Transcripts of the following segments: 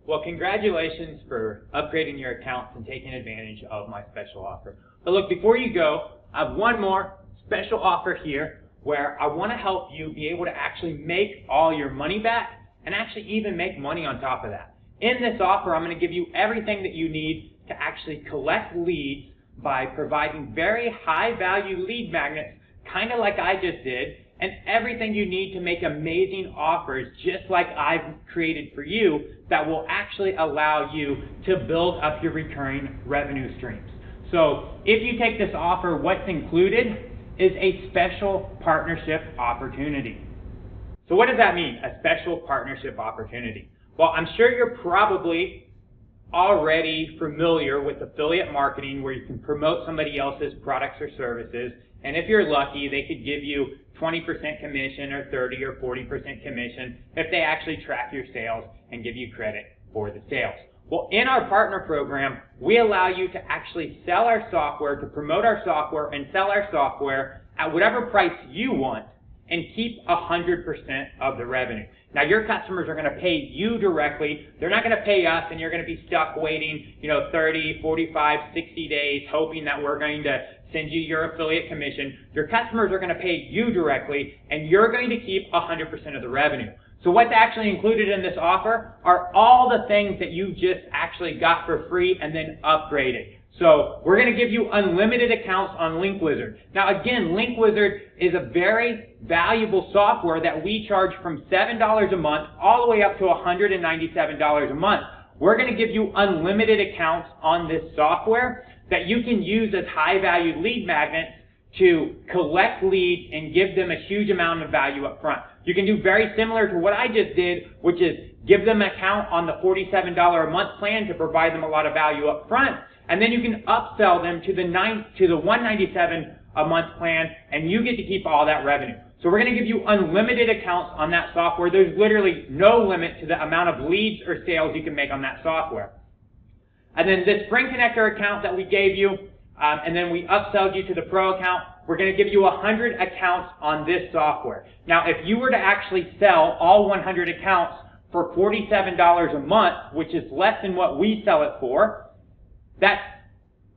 Well, congratulations for upgrading your accounts and taking advantage of my special offer. But look, before you go, I have one more special offer here where I want to help you be able to actually make all your money back and actually even make money on top of that. In this offer, I'm going to give you everything that you need to actually collect leads by providing very high value lead magnets, kind of like I just did, and everything you need to make amazing offers just like I've created for you that will actually allow you to build up your recurring revenue streams. So if you take this offer, what's included is a special partnership opportunity. So what does that mean, a special partnership opportunity? Well, I'm sure you're probably already familiar with affiliate marketing where you can promote somebody else's products or services, and if you're lucky, they could give you 20% commission or 30 or 40% commission if they actually track your sales and give you credit for the sales. Well, in our partner program, we allow you to actually sell our software, to promote our software and sell our software at whatever price you want and keep 100% of the revenue. Now, your customers are going to pay you directly. They're not going to pay us, and you're going to be stuck waiting, 30, 45, 60 days, hoping that we're going to send you your affiliate commission. Your customers are going to pay you directly, and you're going to keep 100% of the revenue. So what's actually included in this offer are all the things that you just actually got for free and then upgraded. So we're going to give you unlimited accounts on LinkWizard. Now again, LinkWizard is a very valuable software that we charge from $7 a month all the way up to $197 a month. We're going to give you unlimited accounts on this software that you can use as high value lead magnets to collect leads and give them a huge amount of value up front. You can do very similar to what I just did, which is give them an account on the $47 a month plan to provide them a lot of value up front, and then you can upsell them to the $197 a month plan, and you get to keep all that revenue. So we're going to give you unlimited accounts on that software. There's literally no limit to the amount of leads or sales you can make on that software. And then this Spring Connector account that we gave you, and then we upselled you to the Pro account, we're going to give you 100 accounts on this software. Now, if you were to actually sell all 100 accounts for $47 a month, which is less than what we sell it for, that's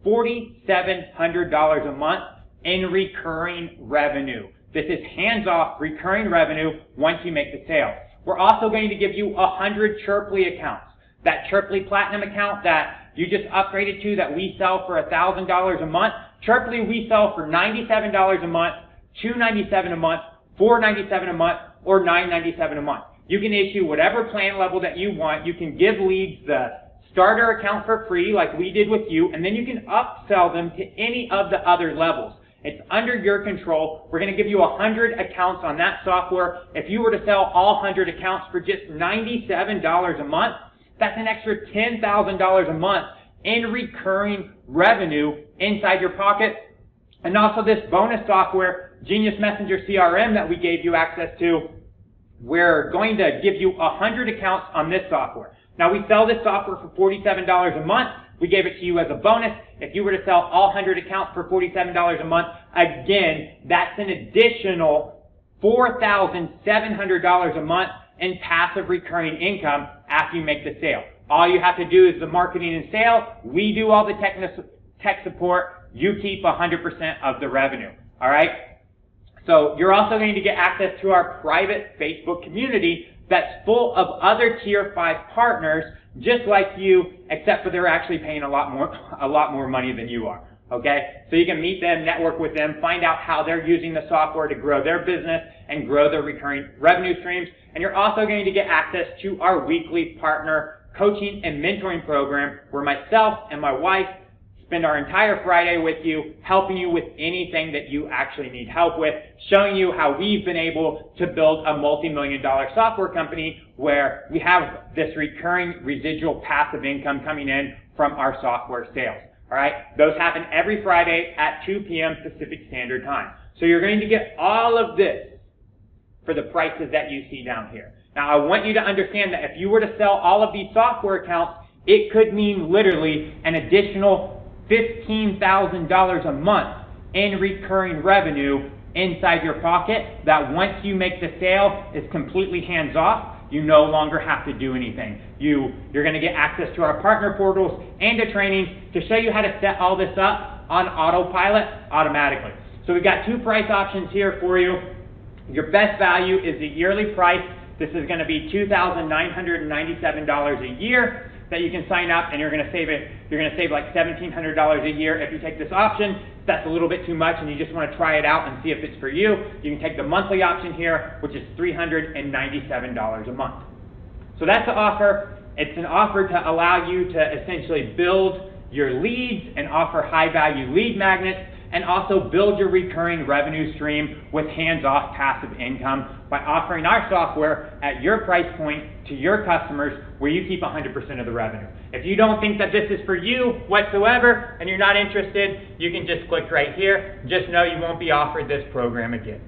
$4,700 a month in recurring revenue. This is hands-off recurring revenue once you make the sale. We're also going to give you 100 Chirply accounts. That Chirply Platinum account that you just upgraded to that we sell for $1,000 a month, Chirply we sell for $97 a month, $297 a month, $497 a month, or $997 a month. You can issue whatever plan level that you want. You can give leads the starter account for free like we did with you, and then you can upsell them to any of the other levels. It's under your control. We're going to give you 100 accounts on that software. If you were to sell all 100 accounts for just $97 a month, that's an extra $10,000 a month in recurring revenue inside your pocket. And also this bonus software, Genius Messenger CRM, that we gave you access to, we're going to give you 100 accounts on this software. Now we sell this software for $47 a month. We gave it to you as a bonus. If you were to sell all 100 accounts for $47 a month, again, that's an additional $4,700 a month in passive recurring income after you make the sale. All you have to do is the marketing and sale. We do all the tech support. You keep 100% of the revenue. All right? So you're also going to get access to our private Facebook community that's full of other Tier 5 partners just like you, except for they're actually paying a lot more money than you are. Okay? So you can meet them, network with them, find out how they're using the software to grow their business and grow their recurring revenue streams. And you're also going to get access to our weekly partner coaching and mentoring program where myself and my wife spend our entire Friday with you, helping you with anything that you actually need help with, showing you how we've been able to build a multi-million-dollar software company where we have this recurring residual passive income coming in from our software sales. All right? Those happen every Friday at 2 p.m. Pacific Standard Time. So you're going to get all of this for the prices that you see down here. Now, I want you to understand that if you were to sell all of these software accounts, it could mean literally an additional $15,000 a month in recurring revenue inside your pocket that once you make the sale is completely hands-off. you no longer have to do anything. You're going to get access to our partner portals and to trainings to show you how to set all this up on autopilot automatically. So we've got two price options here for you. Your best value is the yearly price. This is going to be $2,997 a year that you can sign up, and you're going to save like $1,700 a year if you take this option. If that's a little bit too much and you just want to try it out and see if it's for you, you can take the monthly option here, which is $397 a month. So that's the offer. It's an offer to allow you to essentially build your leads and offer high-value lead magnets, and also build your recurring revenue stream with hands-off passive income by offering our software at your price point to your customers where you keep 100% of the revenue. If you don't think that this is for you whatsoever and you're not interested, you can just click right here. Just know you won't be offered this program again.